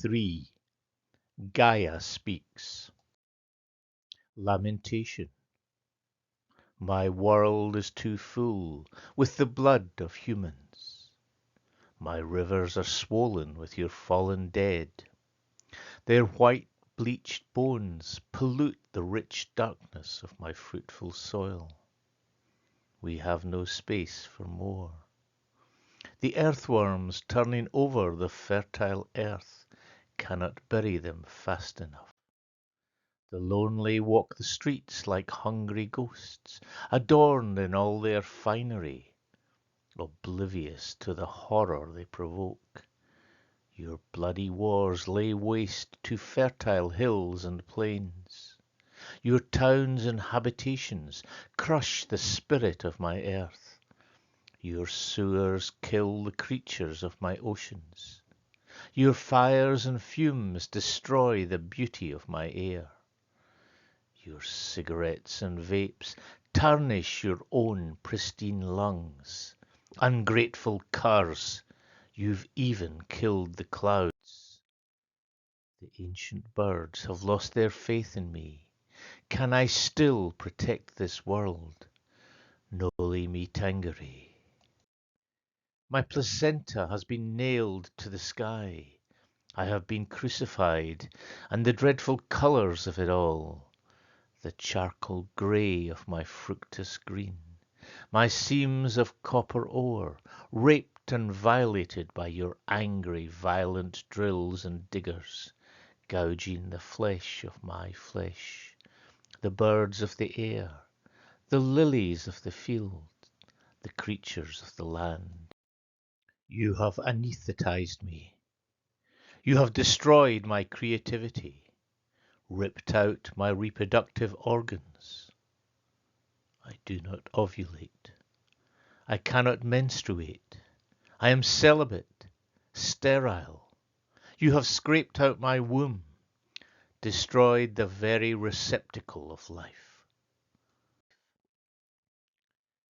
3. Gaia speaks. Lamentation. My world is too full with the blood of humans. My rivers are swollen with your fallen dead. Their white bleached bones pollute the rich darkness of my fruitful soil. We have no space for more. The earthworms turning over the fertile earth cannot bury them fast enough. The lonely walk the streets like hungry ghosts, adorned in all their finery, oblivious to the horror they provoke. Your bloody wars lay waste to fertile hills and plains. Your towns and habitations crush the spirit of my earth. Your sewers kill the creatures of my oceans. Your fires and fumes destroy the beauty of my air. Your cigarettes and vapes tarnish your own pristine lungs. Ungrateful curs, you've even killed the clouds. The ancient birds have lost their faith in me. Can I still protect this world? Noli me tangere. My placenta has been nailed to the sky. I have been crucified, and the dreadful colours of it all. The charcoal grey of my fructus green, my seams of copper ore, raped and violated by your angry, violent drills and diggers, gouging the flesh of my flesh, the birds of the air, the lilies of the field, the creatures of the land. You have anesthetized me. You have destroyed my creativity, ripped out my reproductive organs. I do not ovulate. I cannot menstruate. I am celibate, sterile. You have scraped out my womb, destroyed the very receptacle of life.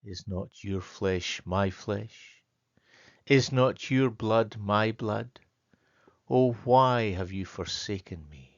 Is not your flesh my flesh? Is not your blood my blood? Oh, why have you forsaken me?